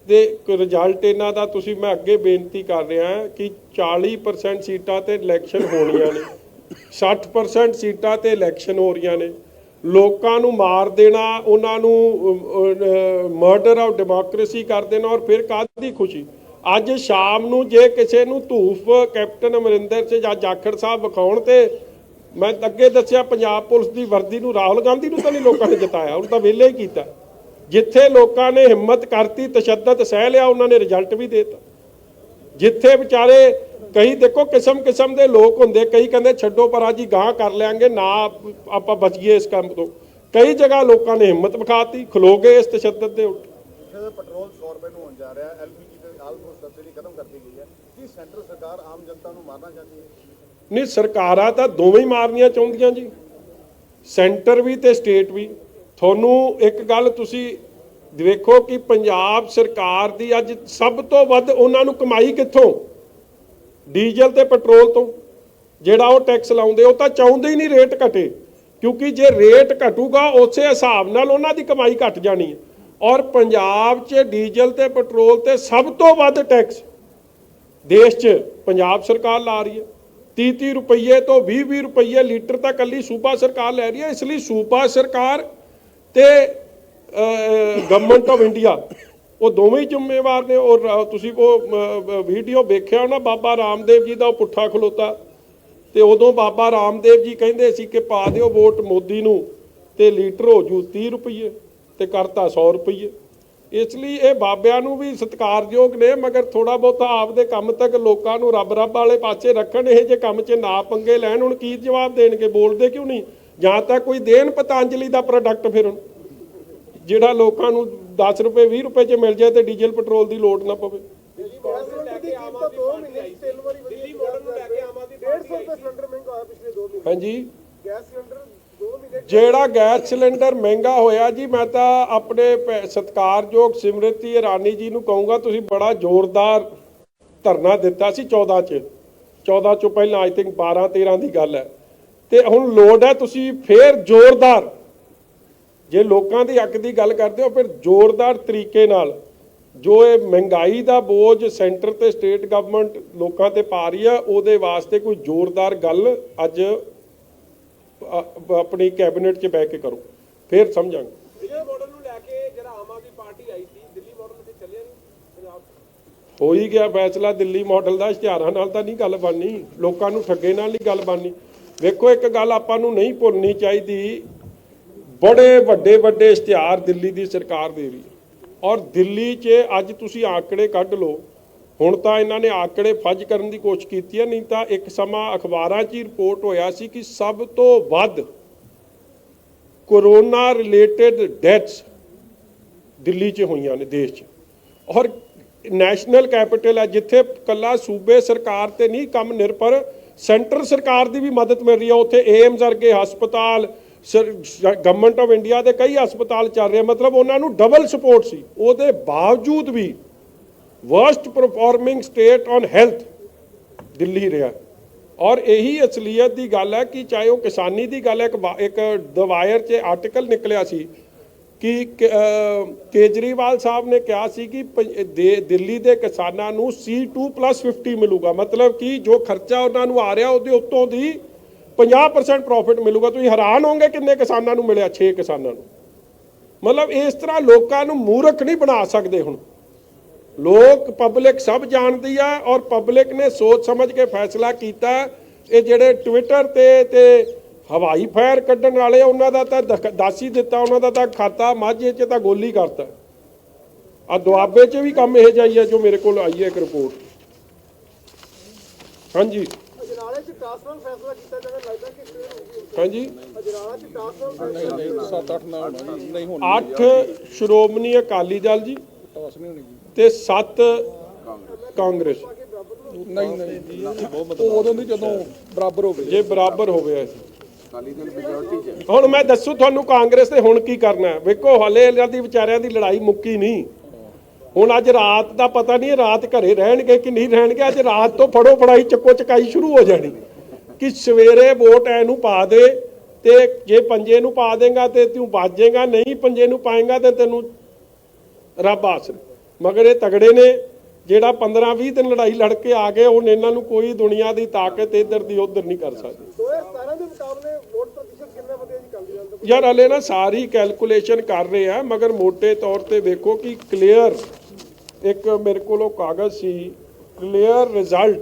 ਤੇ ਰਿਜ਼ਲਟ ਇਹਨਾਂ ਦਾ ਤੁਸੀਂ, ਮੈਂ ਅੱਗੇ ਬੇਨਤੀ ਕਰ ਰਿਹਾ ਕਿ 40% ਸੀਟਾਂ ਤੇ ਇਲੈਕਸ਼ਨ ਹੋਣੀਆਂ ਨੇ, 60% ਸੀਟਾਂ ਤੇ ਇਲੈਕਸ਼ਨ ਹੋ ਰਹੀਆਂ ਨੇ। ਲੋਕਾਂ ਨੂੰ ਮਾਰ ਦੇਣਾ, ਉਹਨਾਂ ਨੂੰ ਮਰਡਰ ਆਫ ਡੈਮੋਕ੍ਰੇਸੀ ਕਰ ਦੇਣਾ, ਔਰ ਫਿਰ ਕਾਹਦੀ ਖੁਸ਼ੀ? ਅੱਜ ਸ਼ਾਮ ਨੂੰ ਜੇ ਕਿਸੇ ਨੂੰ ਧੂਫ ਕੈਪਟਨ ਅਮਰਿੰਦਰ ਸਿੰਘ ਜਾਂ ਜਾਖੜ ਸਾਹਿਬ ਵਿਖਾਉਣ, ਤੇ ਮੈਂ ਅੱਗੇ ਦੱਸਿਆ ਪੰਜਾਬ ਪੁਲਿਸ ਦੀ ਵਰਦੀ ਨੂੰ, ਰਾਹੁਲ ਗਾਂਧੀ ਨੂੰ ਤਾਂ ਨਹੀਂ ਲੋਕਾਂ ਨੇ ਜਿਤਾਇਆ, ਉਹਨੂੰ ਤਾਂ ਵਿਹਲੇ ਹੀ ਕੀਤਾ। ਜਿੱਥੇ ਲੋਕਾਂ ਨੇ ਹਿੰਮਤ ਕਰਤੀ, ਤਸ਼ੱਦਦ ਸਹਿ ਲਿਆ, ਉਹਨਾਂ ਨੇ ਰਿਜ਼ਲਟ ਵੀ ਦੇ ਦਿੱਤਾ। ਜਿੱਥੇ ਵਿਚਾਰੇ ਕਈ ਦੇਖੋ ਕਿਸਮ ਦੇ ਲੋਕ ਹੁੰਦੇ, ਕਈ ਕਹਿੰਦੇ ਛੱਡੋ ਪਰਾਂ ਜੀ, ਗਾਂਹ ਕਰ ਲਿਆਂਗੇ ਨਾ, ਆਪਾਂ ਬਚ ਗਏ ਇਸ ਕੰਮ ਤੋਂ। ਕਈ ਜਗ੍ਹਾ ਲੋਕਾਂ ਨੇ ਹਿੰਮਤ ਵਿਖਾਤੀ, ਖਲੋ ਗਏ ਇਸ ਤਸ਼ੱਦਦ ਦੇ ਉੱਤੇ। ਪੈਟਰੋਲ 100 ਰੁਪਏ ਨੂੰ ਹੋਣ ਜਾ ਰਿਹਾ, ਐਲਪੀਜੀ ਤੇ ਆਲਮੋਸਟ ਸਬਸਿਡੀ ਖਤਮ ਕਰ ਦਿੱਤੀ ਗਈ ਹੈ। ਕੀ ਸੈਂਟਰ ਸਰਕਾਰ ਆਮ ਜਨਤਾ ਨੂੰ ਮਾਰਨਾ ਚਾਹੁੰਦੀ ਹੈ? ਨਹੀਂ, ਸਰਕਾਰਾਂ ਤਾਂ ਦੋਵੇਂ ਹੀ ਮਾਰਨੀਆਂ ਚਾਹੁੰਦੀਆਂ ਜੀ, ਸੈਂਟਰ ਵੀ ਤੇ ਸਟੇਟ ਵੀ। ਤੁਹਾਨੂੰ ਇੱਕ ਗੱਲ ਤੁਸੀਂ ਦੇਖੋ ਕਿ ਪੰਜਾਬ ਸਰਕਾਰ ਦੀ ਅੱਜ ਸਭ ਤੋਂ ਵੱਧ ਉਹਨਾਂ ਨੂੰ ਕਮਾਈ ਕਿੱਥੋਂ? ਡੀਜ਼ਲ ਤੇ ਪੈਟਰੋਲ ਤੋਂ। ਜਿਹੜਾ ਉਹ ਟੈਕਸ ਲਾਉਂਦੇ, ਉਹ ਤਾਂ ਚਾਹੁੰਦੇ ਹੀ ਨਹੀਂ ਰੇਟ ਘਟੇ, ਕਿਉਂਕਿ ਜੇ ਰੇਟ ਘਟੂਗਾ ਉਸੇ ਹਿਸਾਬ ਨਾਲ ਉਹਨਾਂ ਦੀ ਕਮਾਈ ਘਟ ਜਾਣੀ ਹੈ। ਔਰ ਪੰਜਾਬ 'ਚ ਡੀਜ਼ਲ ਤੇ ਪੈਟਰੋਲ ਤੇ ਸਭ ਤੋਂ ਵੱਧ ਟੈਕਸ ਦੇਸ਼ 'ਚ ਪੰਜਾਬ ਸਰਕਾਰ ਲਾ ਰਹੀ ਹੈ। 30 ਰੁਪਏ ਤੋਂ 20 ਰੁਪਏ ਲੀਟਰ ਤਾਂ ਕੱਲੀ ਸੂਬਾ ਸਰਕਾਰ ਲੈ ਰਹੀ ਹੈ। ਇਸ ਲਈ ਸੂਬਾ ਸਰਕਾਰ ਤੇ ਗਵਰਨਮੈਂਟ ਆਫ ਇੰਡੀਆ ਉਹ ਦੋਵੇਂ ਹੀ ਜ਼ਿੰਮੇਵਾਰ ਨੇ। ਔਰ ਤੁਸੀਂ ਉਹ ਵੀਡੀਓ ਵੇਖਿਆ ਨਾ ਬਾਬਾ ਰਾਮਦੇਵ ਜੀ ਦਾ, ਉਹ ਪੁੱਠਾ ਖਲੋਤਾ, ਤੇ ਉਦੋਂ ਬਾਬਾ ਰਾਮਦੇਵ ਜੀ ਕਹਿੰਦੇ ਸੀ ਕਿ ਪਾ ਦਿਓ ਵੋਟ ਮੋਦੀ ਨੂੰ ਤੇ ਲੀਟਰ ਹੋ ਜੂ 30 ਰੁਪਏ, ਤੇ ਕਰਤਾ 100 ਰੁਪਏ। ਇਸ ਲਈ ਇਹ ਬਾਬਿਆਂ ਨੂੰ ਵੀ ਸਤਿਕਾਰਯੋਗ ਨੇ, ਮਗਰ ਥੋੜਾ ਬਹੁਤਾ ਆਪਦੇ ਕੰਮ ਤੱਕ ਲੋਕਾਂ ਨੂੰ ਰੱਬ ਵਾਲੇ ਪਾਸੇ ਰੱਖਣ। ਇਹ ਜੇ ਕੰਮ 'ਚ ਨਾ ਪੰਗੇ ਲੈਣ, ਹੁਣ ਕੀ ਜਵਾਬ ਦੇਣਗੇ? ਬੋਲਦੇ ਕਿਉਂ ਨਹੀਂ? ਜਾਂ ਤਾਂ ਕੋਈ ਦੇਣ ਪਤੰਜਲੀ ਦਾ ਪ੍ਰੋਡਕਟ ਫਿਰ ਹੁਣ, ਜਿਹੜਾ ਲੋਕਾਂ ਨੂੰ 10 ਰੁਪਏ 20 ਰੁਪਏ 'ਚ ਮਿਲ ਜਾਏ ਤੇ ਡੀਜ਼ਲ ਪੈਟਰੋਲ ਦੀ ਲੋੜ ਨਾ ਪਵੇ। ਹਾਂਜੀ, ਜਿਹੜਾ ਗੈਸ ਸਿਲੰਡਰ ਮਹਿੰਗਾ ਹੋਇਆ ਜੀ, ਮੈਂ ਤਾਂ ਆਪਣੇ ਸਤਿਕਾਰਯੋਗ ਸਿਮਰਤੀ ਇਰਾਨੀ ਜੀ ਨੂੰ ਕਹੂੰਗਾ, ਤੁਸੀਂ ਬੜਾ ਜ਼ੋਰਦਾਰ ਧਰਨਾ ਦਿੱਤਾ ਸੀ 14 ਚੋਂ ਪਹਿਲਾਂ, ਆਈ ਥਿੰਕ 12-13 ਦੀ ਗੱਲ ਹੈ, ਤੇ ਹੁਣ ਲੋੜ ਹੈ ਤੁਸੀਂ ਫੇਰ ਜ਼ੋਰਦਾਰ, ਜੇ ਲੋਕਾਂ ਦੇ ਹੱਕ ਦੀ ਗੱਲ ਕਰਦੇ ਹੋ, ਫਿਰ ਜ਼ੋਰਦਾਰ ਤਰੀਕੇ ਨਾਲ ਜੋ ਇਹ ਮਹਿੰਗਾਈ ਦਾ ਬੋਝ ਸੈਂਟਰ ਤੇ ਸਟੇਟ ਗਵਰਨਮੈਂਟ ਲੋਕਾਂ ਤੇ ਪਾ ਰਹੀ ਆ, ਉਹਦੇ ਵਾਸਤੇ ਕੋਈ ਜ਼ੋਰਦਾਰ ਗੱਲ ਅੱਜ ਆਪਣੀ ਕੈਬਨਿਟ 'ਚ ਬਹਿ ਕੇ ਕਰੋ, ਫਿਰ ਸਮਝਾਂਗੇ। ਵਿਜੇ ਮਾਡਲ ਨੂੰ ਲੈ ਕੇ ਜਿਹੜਾ ਆਮ ਆਦਮੀ ਪਾਰਟੀ ਆਈ ਸੀ, ਦਿੱਲੀ ਮਾਡਲ ਤੇ ਚੱਲਿਆ ਨਹੀਂ ਪੰਜਾਬ? ਹੋ ਹੀ ਗਿਆ ਫੈਸਲਾ ਦਿੱਲੀ ਮਾਡਲ ਦਾ। ਇਸ਼ਤਿਹਾਰਾਂ ਨਾਲ ਤਾਂ ਨਹੀਂ ਗੱਲ ਬਣਨੀ, ਲੋਕਾਂ ਨੂੰ ਠੱਗੇ ਨਾਲ ਨਹੀਂ ਗੱਲ ਬਣਨੀ। ਵੇਖੋ ਇੱਕ ਗੱਲ ਆਪਾਂ ਨੂੰ ਨਹੀਂ ਭੁੱਲਣੀ ਚਾਹੀਦੀ, ਬੜੇ ਵੱਡੇ ਇਸ਼ਤਿਹਾਰ ਦਿੱਲੀ ਦੀ ਸਰਕਾਰ ਦੇ ਰਹੀ ਹੈ, ਔਰ ਦਿੱਲੀ 'ਚ ਅੱਜ ਤੁਸੀਂ ਆંકੜੇ ਕੱਢ ਲਓ। ਹੁਣ ਤਾਂ ਇਹਨਾਂ ਨੇ ਆંકੜੇ ਫੱਜ ਕਰਨ ਦੀ ਕੋਸ਼ਿਸ਼ ਕੀਤੀ ਹੈ, ਨਹੀਂ ਤਾਂ ਇੱਕ ਸਮਾਂ ਅਖਬਾਰਾਂ 'ਚ ਹੀ ਰਿਪੋਰਟ ਹੋਇਆ ਸੀ ਕਿ ਸਭ ਤੋਂ ਵੱਧ ਕੋਰੋਨਾ ਰਿਲੇਟਡ ਡੈਥਸ ਦਿੱਲੀ 'ਚ ਹੋਈਆਂ ਨੇ ਦੇਸ਼ 'ਚ। ਔਰ ਨੈਸ਼ਨਲ ਕੈਪੀਟਲ ਹੈ, ਜਿੱਥੇ ਕੱਲਾ ਸੂਬੇ ਸਰਕਾਰ ਤੇ ਨਹੀਂ ਕੰਮ ਨਿਰਭਰ, ਸੈਂਟਰ ਸਰਕਾਰ ਦੀ ਵੀ ਮਦਦ ਮਿਲ ਰਹੀ ਹੈ। ਉੱਥੇ ਏਮਜ਼ ਵਰਗੇ ਹਸਪਤਾਲ, ਗਵਰਨਮੈਂਟ ਆਫ ਇੰਡੀਆ ਦੇ ਕਈ ਹਸਪਤਾਲ ਚੱਲ ਰਹੇ, ਮਤਲਬ ਉਹਨਾਂ ਨੂੰ ਡਬਲ ਸਪੋਰਟ ਸੀ। ਉਹਦੇ ਬਾਵਜੂਦ ਵੀ worst performing state on health Delhi ਰਿਹਾ। ਔਰ ਇਹੀ ਅਸਲੀਅਤ ਦੀ ਗੱਲ ਹੈ ਕਿ ਚਾਹੇ ਉਹ ਕਿਸਾਨੀ ਦੀ ਗੱਲ ਹੈ, ਇੱਕ ਦ ਵਾਇਰ 'ਚ ਆਰਟੀਕਲ ਨਿਕਲਿਆ ਸੀ ਕਿ ਕੇਜਰੀਵਾਲ ਸਾਹਿਬ ਨੇ ਕਿਹਾ ਸੀ ਕਿ ਦਿੱਲੀ ਦੇ ਕਿਸਾਨਾਂ ਨੂੰ C2+50 ਮਿਲੂਗਾ, ਮਤਲਬ ਕਿ ਜੋ ਖਰਚਾ ਉਹਨਾਂ ਨੂੰ ਆ ਰਿਹਾ ਉਹਦੇ ਉੱਤੋਂ ਦੀ 50% ਪ੍ਰੋਫਿਟ ਮਿਲੂਗਾ। ਤੁਸੀਂ ਹੈਰਾਨ ਹੋਵੋਗੇ ਕਿੰਨੇ ਕਿਸਾਨਾਂ ਨੂੰ ਮਿਲਿਆ, 6 ਕਿਸਾਨਾਂ ਨੂੰ। ਮਤਲਬ ਇਸ ਤਰ੍ਹਾਂ ਲੋਕਾਂ ਨੂੰ ਮੂਰਖ ਨਹੀਂ ਬਣਾ ਸਕਦੇ। ਹੁਣ ਲੋਕ, ਪਬਲਿਕ ਸਭ ਜਾਣਦੀ ਆ, ਔਰ ਪਬਲਿਕ ਨੇ ਸੋਚ ਸਮਝ ਕੇ ਫੈਸਲਾ ਕੀਤਾ। ਇਹ ਜਿਹੜੇ ਟਵਿੱਟਰ ਤੇ ਹਵਾਈ ਫਾਇਰ ਕੱਢਣ ਵਾਲੇ, ਉਹਨਾਂ ਦਾ ਤਾਂ ਦੱਸ ਹੀ ਦਿੱਤਾ, ਉਹਨਾਂ ਦਾ ਤਾਂ ਖਾਤਾ ਮਾਝੇ 'ਚ ਤਾਂ ਗੋਲੀ ਕਰਤਾ। ਆ ਦੁਆਬੇ 'ਚ ਵੀ ਕੰਮ ਇਹ ਜਾਈ ਹੈ ਜੋ ਮੇਰੇ ਕੋਲ ਆਈ ਹੈ ਇੱਕ ਰਿਪੋਰਟ। ਹਾਂਜੀ ਅਜਨਾਲੇ 'ਚ ਟਾਸਕ ਫੈਸਲਾ ਕੀਤਾ ਜਾਵੇ, ਲੱਗਦਾ ਕਿ ਹਾਂਜੀ ਅਜਨਾਲਾ 'ਚ ਟਾਸਕ 7-8 ਨਾਲ ਨਹੀਂ ਹੋਣੀ। 8 ਸ਼੍ਰੋਮਣੀ ਅਕਾਲੀ ਦਲ ਜੀ ਤੇ 7 ਕਾਂਗਰਸ। ਨਹੀਂ ਉਹ ਉਦੋਂ ਦੀ ਜਦੋਂ ਬਰਾਬਰ ਹੋ ਗਏ, ਜੇ ਬਰਾਬਰ ਹੋ ਗਿਆ ਸੀ। ਹੁਣ ਮੈਂ ਦੱਸੂ ਤੁਹਾਨੂੰ ਕਾਂਗਰਸ ਨੇ ਹੁਣ ਕੀ ਕਰਨਾ ਹੈ। ਵੇਖੋ ਹਲੇ ਇਹਨਾਂ ਦੀ ਵਿਚਾਰਿਆਂ ਦੀ ਲੜਾਈ ਮੁੱਕੀ ਨਹੀਂ। ਹੁਣ ਅੱਜ ਰਾਤ ਦਾ ਪਤਾ ਨਹੀਂ ਰਾਤ ਘਰੇ ਰਹਿਣਗੇ ਕਿ ਨਹੀਂ ਰਹਿਣਗੇ। ਅੱਜ ਰਾਤ ਤੋਂ ਫੜੋ ਫੜਾਈ, ਚੱਕੋ ਚਕਾਈ ਸ਼ੁਰੂ ਹੋ ਜਾਣੀ ਕਿ ਸਵੇਰੇ ਵੋਟ ਐਨੂੰ ਪਾ ਦੇ, ਤੇ ਜੇ ਪੰਜੇ ਨੂੰ ਪਾ ਦੇਗਾ ਤੇ ਤੂੰ ਬਚ ਜਾਏਗਾ, ਨਹੀਂ ਪੰਜੇ ਨੂੰ ਪਾਏਗਾ ਤੇ ਤੈਨੂੰ ਰੱਬ ਆਸਰੇ। ਮਗਰ ਇਹ ਤਗੜੇ ਨੇ, ਜਿਹੜਾ 15-20 ਦਿਨ ਲੜਾਈ ਲੜ ਕੇ ਆ ਗਏ, ਹੁਣ ਇਹਨਾਂ ਨੂੰ ਕੋਈ ਦੁਨੀਆ ਦੀ ਤਾਕਤ ਇੱਧਰ ਦੀ ਉੱਧਰ ਨਹੀਂ ਕਰ ਸਕਦੀ। 2017 ਦੇ ਮੁਕਾਬਲੇ ਵੋਟ ਪ੍ਰਤੀਸ਼ਤ ਕਿੰਨਾ ਵਧਿਆ ਜੀ ਅਕਾਲੀ ਦਲ ਦਾ? ਯਾਰ ਹਲੇ ਨਾ ਸਾਰੀ ਕੈਲਕੂਲੇਸ਼ਨ ਕਰ ਰਹੇ ਆ, ਮਗਰ ਮੋٹے ਤੌਰ ਤੇ ਵੇਖੋ ਕਿ ਕਲੀਅਰ, ਇੱਕ ਮੇਰੇ ਕੋਲ ਉਹ ਕਾਗਜ਼ ਸੀ, ਕਲੀਅਰ ਰਿਜ਼ਲਟ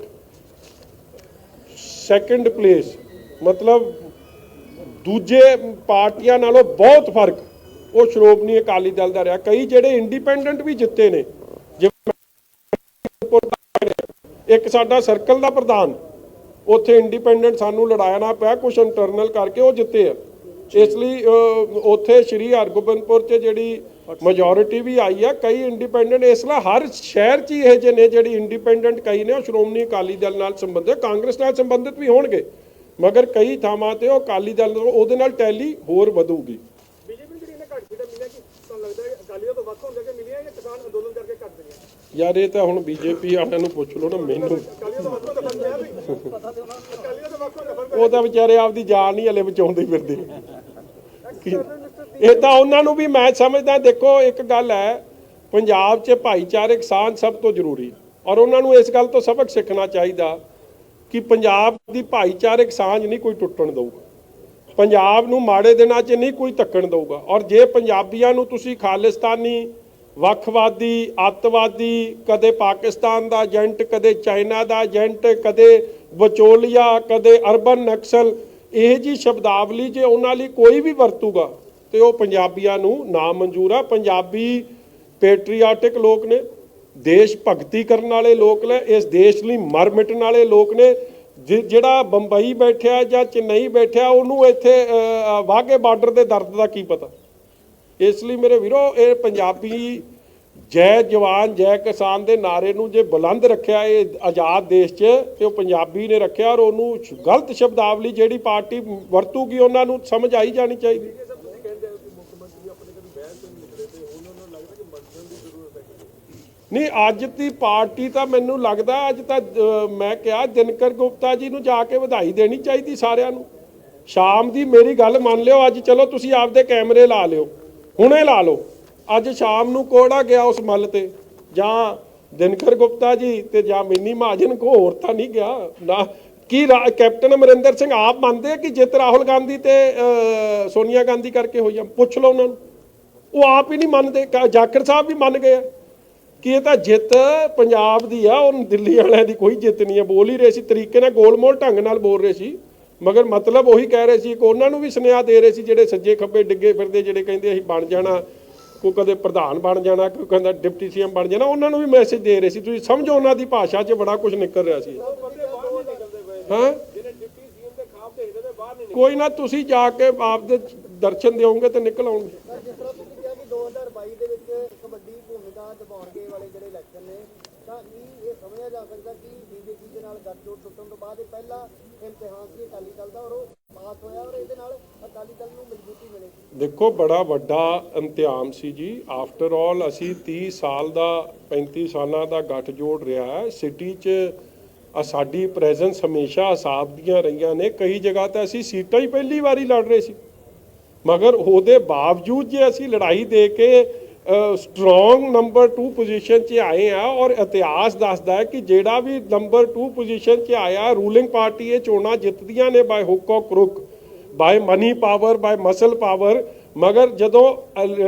ਸੈਕੰਡ ਪਲੇਸ, ਮਤਲਬ ਦੂਜੇ ਪਾਰਟੀਆਂ ਨਾਲੋਂ ਬਹੁਤ ਫਰਕ ਉਹ ਸ਼੍ਰੋਮਣੀ ਅਕਾਲੀ ਦਲ ਦਾ ਰਿਹਾ। ਕਈ ਜਿਹੜੇ ਇੰਡੀਪੈਂਡੈਂਟ ਵੀ ਜਿੱਤੇ ਨੇ, ਇੱਕ ਸਾਡਾ ਸਰਕਲ ਦਾ ਪ੍ਰਧਾਨ, ਉੱਥੇ ਇੰਡੀਪੈਂਡੈਂਟ ਸਾਨੂੰ ਲੜਾਇਆ ਨਾ ਪਿਆ, ਕੁਝ ਇੰਟਰਨਲ ਕਰਕੇ ਉਹ ਜਿੱਤੇ ਆ। ਇਸ ਲਈ ਉੱਥੇ ਸ਼੍ਰੀ ਹਰਗੋਬਿੰਦਪੁਰ 'ਚ ਜਿਹੜੀ ਮੈਜੋਰਿਟੀ ਵੀ ਆਈ ਆ, ਕਈ ਇੰਡੀਪੈਂਡੈਂਟ। ਇਸ ਲਈ ਹਰ ਸ਼ਹਿਰ 'ਚ ਹੀ ਇਹ ਜਿਹੇ ਨੇ ਜਿਹੜੀ ਇੰਡੀਪੈਂਡੈਂਟ ਕਈ ਨੇ ਉਹ ਸ਼੍ਰੋਮਣੀ ਅਕਾਲੀ ਦਲ ਨਾਲ ਸੰਬੰਧਿਤ, ਕਾਂਗਰਸ ਨਾਲ ਸੰਬੰਧਿਤ ਵੀ ਹੋਣਗੇ, ਮਗਰ ਕਈ ਥਾਵਾਂ ਤੇ ਉਹ ਅਕਾਲੀ ਦਲ ਨਾਲ, ਉਹਦੇ ਨਾਲ ਟੈਲੀ ਹੋਰ ਵਧੂਗੀ। ਬੀਜੇਪੀ ਨੂੰ ਜਿਹੜੀ ਇਹਨਾਂ ਘੱਟ ਸੀਟਾਂ ਮਿਲਿਆ, ਕਿ ਤੁਹਾਨੂੰ ਲੱਗਦਾ ਹੈ ਅਕਾਲੀ ਦਲ ਤੋਂ ਵੱਖ ਹੋਣ ਕਰਕੇ ਮਿਲਿਆ ਜਾਂ ਕਿਸਾਨ ਅੰਦੋਲਨ ਕਰਕੇ ਘੱਟ ਗਈਆਂ? ਯਾਰ ਇਹ ਤਾਂ ਹੁਣ ਬੀਜੇਪੀ ਵਾਲਿਆਂ ਨੂੰ ਪੁੱਛ ਲਓ ਨਾ, ਮੈਨੂੰ ਅਕਾਲੀ ਦਲ ਤੋਂ ਵੱਖ ਹੋਣ ਦਾ ਫਰਕ ਹੈ ਵੀ, ਅਕਾਲੀ ਦਲ ਤੋਂ ਵੱਖ ਹੋਣ ਦਾ ਫਰਕ ਉਹ ਤਾਂ ਵਿਚਾਰੇ ਆਪਦੀ ਜਾਨ ਹੀ ਹਲੇ ਬਚਾਉਂਦੇ ਫਿਰਦੇ। ਇਹ ਤਾਂ ਉਹਨਾਂ ਨੂੰ ਵੀ ਮੈਂ ਸਮਝਦਾ। ਦੇਖੋ ਇੱਕ ਗੱਲ ਹੈ, ਪੰਜਾਬ 'ਚ ਭਾਈਚਾਰਕ ਸਾਂਝ ਸਭ ਤੋਂ ਜ਼ਰੂਰੀ, ਔਰ ਉਹਨਾਂ ਨੂੰ ਇਸ ਗੱਲ ਤੋਂ ਸਬਕ ਸਿੱਖਣਾ ਚਾਹੀਦਾ ਕਿ ਪੰਜਾਬ ਦੀ ਭਾਈਚਾਰਕ ਸਾਂਝ ਨਹੀਂ ਕੋਈ ਟੁੱਟਣ ਦਊਗਾ, ਪੰਜਾਬ ਨੂੰ ਮਾੜੇ ਦਿਨਾਂ 'ਚ ਨਹੀਂ ਕੋਈ ਧੱਕਣ ਦਊਗਾ। ਔਰ ਜੇ ਪੰਜਾਬੀਆਂ ਨੂੰ ਤੁਸੀਂ ਖਾਲਿਸਤਾਨੀ, ਵੱਖਵਾਦੀ, ਅੱਤਵਾਦੀ, ਕਦੇ ਪਾਕਿਸਤਾਨ ਦਾ ਏਜੰਟ, ਕਦੇ ਚਾਈਨਾ ਦਾ ਏਜੰਟ, ਕਦੇ ਵਿਚੋਲੀਆ, ਕਦੇ ਅਰਬਨ ਨਕਸਲ, ਇਹ ਜੀ ਸ਼ਬਦਾਵਲੀ ਜੇ ਉਹਨਾਂ ਲਈ ਕੋਈ ਵੀ ਵਰਤੂਗਾ ਤੇ ਉਹ ਪੰਜਾਬੀਆਂ ਨੂੰ ਨਾ ਮਨਜ਼ੂਰ ਆ। ਪੰਜਾਬੀ ਪੈਟਰੀਆਟਿਕ ਲੋਕ ਨੇ, ਦੇਸ਼ ਭਗਤੀ ਕਰਨ ਵਾਲੇ ਲੋਕ ਨੇ, ਇਸ ਦੇਸ਼ ਲਈ ਮਰ ਮਿਟਣ ਵਾਲੇ ਲੋਕ ਨੇ। ਜਿਹੜਾ ਬੰਬਈ ਬੈਠਿਆ ਜਾਂ ਚੇਨਈ ਬੈਠਿਆ, ਉਹਨੂੰ ਇੱਥੇ ਵਾਘੇ ਬਾਰਡਰ ਦੇ ਦਰਦ ਦਾ ਕੀ ਪਤਾ। ਇਸ ਲਈ ਮੇਰੇ ਵੀਰੋ, ਇਹ ਪੰਜਾਬੀ ਜੈ ਜਵਾਨ ਜੈ ਕਿਸਾਨ ਦੇ ਨਾਰੇ ਨੂੰ ਜੇ ਬੁਲੰਦ ਰੱਖਿਆ ਇਹ ਆਜ਼ਾਦ ਦੇਸ਼ 'ਚ, ਤੇ ਉਹ ਪੰਜਾਬੀ ਨੇ ਰੱਖਿਆ। ਔਰ ਉਹਨੂੰ ਗਲਤ ਸ਼ਬਦਾਵਲੀ ਜਿਹੜੀ ਪਾਰਟੀ ਵਰਤੂਗੀ ਉਹਨਾਂ ਨੂੰ ਸਮਝ ਆਈ ਜਾਣੀ ਚਾਹੀਦੀ। ਨਹੀਂ, ਅੱਜ ਦੀ ਪਾਰਟੀ ਤਾਂ ਮੈਨੂੰ ਲੱਗਦਾ, ਅੱਜ ਤਾਂ ਮੈਂ ਕਿਹਾ ਦਿਨਕਰ ਗੁਪਤਾ ਜੀ ਨੂੰ ਜਾ ਕੇ ਵਧਾਈ ਦੇਣੀ ਚਾਹੀਦੀ ਸਾਰਿਆਂ ਨੂੰ। ਸ਼ਾਮ ਦੀ ਮੇਰੀ ਗੱਲ ਮੰਨ ਲਿਓ, ਅੱਜ ਚਲੋ ਤੁਸੀਂ ਆਪਦੇ ਕੈਮਰੇ ਲਾ ਲਿਓ, ਹੁਣੇ ਲਾ ਲਓ। ਅੱਜ ਸ਼ਾਮ ਨੂੰ ਕੋੜਾ ਗਿਆ ਉਸ ਮੱਲ ਤੇ, ਜਾਂ ਦਿਨਕਰ ਗੁਪਤਾ ਜੀ ਤੇ ਜਾਂ ਮਿੰਨੀ ਮਹਾਜਨ, ਕੋ ਹੋਰ ਤਾਂ ਨਹੀਂ ਗਿਆ ਨਾ। ਕੀ ਕੈਪਟਨ ਅਮਰਿੰਦਰ ਸਿੰਘ ਆਪ ਮੰਨਦੇ ਆ ਕਿ ਜਿੱਤ ਰਾਹੁਲ ਗਾਂਧੀ ਤੇ ਸੋਨੀਆ ਗਾਂਧੀ ਕਰਕੇ ਹੋਈ ਆ? ਪੁੱਛ ਲਓ ਉਹਨਾਂ ਨੂੰ, ਉਹ ਆਪ ਹੀ ਨਹੀਂ ਮੰਨਦੇ। ਜਾਖੜ ਸਾਹਿਬ ਵੀ ਮੰਨ ਗਏ ਆ ਕਿ ਇਹ ਤਾਂ ਜਿੱਤ ਪੰਜਾਬ ਦੀ ਆ, ਉਹ ਦਿੱਲੀ ਵਾਲਿਆਂ ਦੀ ਕੋਈ ਜਿੱਤ ਨਹੀਂ ਹੈ। ਬੋਲ ਹੀ ਰਹੇ ਸੀ ਤਰੀਕੇ ਨਾਲ, ਗੋਲਮੋਲ ਢੰਗ ਨਾਲ ਬੋਲ ਰਹੇ ਸੀ, ਮਗਰ ਮਤਲਬ ਉਹੀ ਕਹਿ ਰਹੇ ਸੀ। ਇੱਕ ਉਹਨਾਂ ਨੂੰ ਵੀ ਸੁਨੇਹਾ ਦੇ ਰਹੇ ਸੀ ਜਿਹੜੇ ਸੱਜੇ ਖੱਬੇ ਡਿੱਗੇ ਫਿਰਦੇ, ਜਿਹੜੇ ਕਹਿੰਦੇ ਅਸੀਂ ਬਣ ਜਾਣਾ, ਕੋਈ ਕਦੇ ਪ੍ਰਧਾਨ ਬਣ ਜਾਣਾ, ਕੋਈ ਕਹਿੰਦਾ ਡਿਪਟੀ ਸੀਐਮ ਬਣ ਜਾਣਾ, ਉਹਨਾਂ ਨੂੰ ਵੀ ਮੈਸੇਜ ਦੇ ਰਹੇ ਸੀ। ਤੁਸੀਂ ਸਮਝੋ ਉਹਨਾਂ ਦੀ ਭਾਸ਼ਾ 'ਚ ਬੜਾ ਕੁਝ ਨਿਕਲ ਰਿਹਾ ਸੀ। ਹਾਂ, ਕੋਈ ਨਾ, ਤੁਸੀਂ ਜਾ ਕੇ ਆਪ ਦੇ ਦਰਸ਼ਨ ਦਿਓਗੇ ਤੇ ਨਿਕਲ ਆਉਣਗੇ। ਜਿਸ ਤਰ੍ਹਾਂ ਤੁਸੀਂ ਕਿਹਾ ਕਿ 2022 ਦੇ ਵਿੱਚ ਇੱਕ ਵੱਡੀ ਭੂਮਿਕਾ ਨਿਭਾਉਣਗੇ ਵਾਲੇ ਜਿਹੜੇ ਇਲੈਕਸ਼ਨ ਨੇ, ਤਾਂ ਕੀ ਇਹ ਸਮਝਿਆ ਜਾ ਸਕਦਾ ਕਿ ਬੀਜੇਪੀ ਦੇ ਨਾਲ ਗੱਠਜੋੜ ਟੁੱਟਣ ਤੋਂ ਬਾਅਦ ਇਹ ਪਹਿਲਾ ਇਮਤਿਹਾਨ ਸੀ ਅਕਾਲੀ ਦਲ ਦਾ, ਔਰ ਉਹ ਪਾਸ ਹੋਇਆ, ਔਰ ਇਹਦੇ ਨਾਲ ਅਕਾਲੀ ਦਲ ਨੂੰ ਮਜ਼ਬੂਤੀ ਮਿਲੇਗੀ? ਦੇਖੋ, ਬੜਾ ਵੱਡਾ ਇਮਤਿਹਾਨ ਸੀ ਜੀ। ਆਫਟਰ ਆਲ ਅਸੀਂ 30 ਸਾਲ ਦਾ 35 ਸਾਲਾਂ ਦਾ ਗੱਠਜੋੜ ਰਿਹਾ ਹੈ। ਸਿਟੀ 'ਚ ਸਾਡੀ ਪ੍ਰੈਜ਼ੈਂਸ ਹਮੇਸ਼ਾ ਹਿਸਾਬ ਦੀਆਂ ਰਹੀਆਂ ਨੇ। ਕਈ ਜਗ੍ਹਾ ਤੇ ਅਸੀਂ ਸੀਟਾਂ ਹੀ ਪਹਿਲੀ ਵਾਰੀ ਲੜ ਰਹੇ ਸੀ, ਮਗਰ ਉਹਦੇ ਬਾਵਜੂਦ ਜੇ ਅਸੀਂ ਲੜਾਈ ਦੇ ਕੇ ਸਟਰੋਂਗ ਨੰਬਰ 2 ਪੋਜੀਸ਼ਨ 'ਚ ਆਏ ਆ, ਔਰ ਇਤਿਹਾਸ ਦੱਸਦਾ ਹੈ ਕਿ ਜਿਹੜਾ ਵੀ ਨੰਬਰ 2 ਪੋਜੀਸ਼ਨ 'ਚ ਆਇਆ, ਰੂਲਿੰਗ ਪਾਰਟੀ ਇਹ ਚੋਣਾਂ ਜਿੱਤਦੀਆਂ ਨੇ by hook or crook, by money power, by muscle power. ਮਗਰ ਜਦੋਂ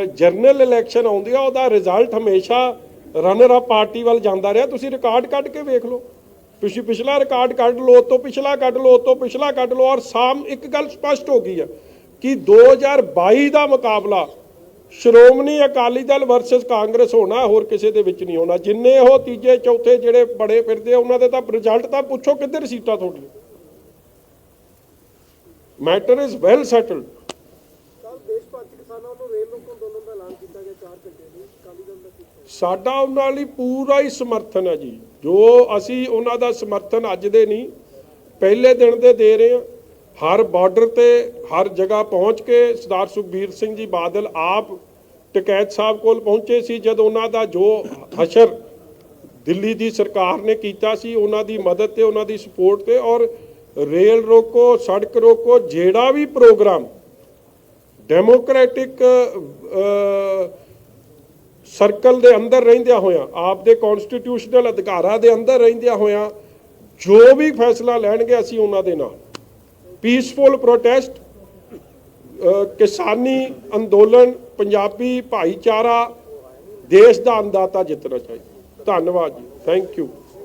ਜਨਰਲ ਇਲੈਕਸ਼ਨ ਆਉਂਦੀ ਆ, ਉਹਦਾ ਰਿਜ਼ਲਟ ਹਮੇਸ਼ਾ ਰਨਰ ਅਪ ਪਾਰਟੀ ਵੱਲ ਜਾਂਦਾ ਰਿਹਾ। ਤੁਸੀਂ ਰਿਕਾਰਡ ਕੱਢ ਕੇ ਵੇਖ ਲਓ, ਪਿਛਲਾ ਰਿਕਾਰਡ ਕੱਢ ਲਓ, ਉਹ ਤੋਂ ਪਿਛਲਾ ਕੱਢ ਲਓ, ਉਹ ਤੋਂ ਪਿਛਲਾ ਕੱਢ ਲਓ, ਔਰ ਇੱਕ ਗੱਲ ਸਪਸ਼ਟ ਹੋ ਗਈ ਆ ਕਿ 2022 ਦਾ ਮੁਕਾਬਲਾ ਸ਼੍ਰੋਮਣੀ ਅਕਾਲੀ ਦਲ ਵਰਸਸ ਕਾਂਗਰਸ ਹੋਣਾ, ਹੋਰ ਕਿਸੇ ਦੇ ਵਿੱਚ ਨਹੀਂ ਹੋਣਾ। ਜਿੰਨੇ ਉਹ ਤੀਜੇ ਚੌਥੇ ਜਿਹੜੇ ਬੜੇ ਫਿਰਦੇ ਆ, ਉਹਨਾਂ ਦੇ ਤਾਂ ਰਿਜ਼ਲਟ ਤਾਂ ਪੁੱਛੋ ਕਿੱਧਰ ਸੀਟਾਂ ਤੁਹਾਡੀਆਂ। Matter is well settled. ਕੱਲ ਦੇਸ਼ ਭਰ 'ਚ ਕਿਸਾਨਾਂ ਵੱਲੋਂ ਰੇਲ ਰੋਕੋ ਅੰਦੋਲਨ ਦਾ ਐਲਾਨ ਕੀਤਾ ਗਿਆ 4 ਘੰਟੇ ਲਈ, ਅਕਾਲੀ ਦਲ ਦਾ ਸਾਡਾ ਉਹਨਾਂ ਲਈ ਪੂਰਾ ਹੀ ਸਮਰਥਨ ਹੈ ਜੀ। ਜੋ ਅਸੀਂ ਉਹਨਾਂ ਦਾ ਸਮਰਥਨ ਅੱਜ ਦੇ ਨਹੀਂ, ਪਹਿਲੇ ਦਿਨ ਦੇ ਰਹੇ ਹਾਂ। ਹਰ ਬਾਰਡਰ ਤੇ ਹਰ ਜਗ੍ਹਾ ਪਹੁੰਚ ਕੇ ਸਰਦਾਰ ਸੁਖਬੀਰ ਸਿੰਘ ਜੀ ਬਾਦਲ ਆਪ ਟਕੈਤ ਸਾਹਿਬ ਕੋਲ ਪਹੁੰਚੇ ਸੀ, ਜਦ ਉਹਨਾਂ ਦਾ ਜੋ ਹਸ਼ਰ ਦਿੱਲੀ ਦੀ ਸਰਕਾਰ ਨੇ ਕੀਤਾ ਸੀ, ਉਹਨਾਂ ਦੀ ਮਦਦ ਤੇ ਉਹਨਾਂ ਦੀ ਸਪੋਰਟ ਤੇ। ਔਰ ਰੇਲ ਰੋਕੋ, ਸੜਕ ਰੋਕੋ, ਜਿਹੜਾ ਵੀ ਪ੍ਰੋਗਰਾਮ ਡੈਮੋਕ੍ਰੈਟਿਕ ਸਰਕਲ ਦੇ ਅੰਦਰ ਰਹਿੰਦਿਆਂ ਹੋਇਆਂ, ਆਪ ਦੇ ਕਨਸਟੀਟਿਊਸ਼ਨਲ ਅਧਿਕਾਰਾਂ ਦੇ ਅੰਦਰ ਰਹਿੰਦਿਆਂ ਹੋਇਆਂ, ਜੋ ਵੀ ਫੈਸਲਾ ਲੈਣਗੇ ਅਸੀਂ ਉਹਨਾਂ ਦੇ ਨਾਲ। ਪੀਸਫੁਲ ਪ੍ਰੋਟੈਸਟ, ਕਿਸਾਨੀ ਅੰਦੋਲਨ, ਪੰਜਾਬੀ ਭਾਈਚਾਰਾ, ਦੇਸ਼ ਦਾ ਅੰਨਦਾਤਾ ਜਿੱਤਣਾ ਚਾਹੀਦਾ। ਧੰਨਵਾਦ ਜੀ, ਥੈਂਕ ਯੂ।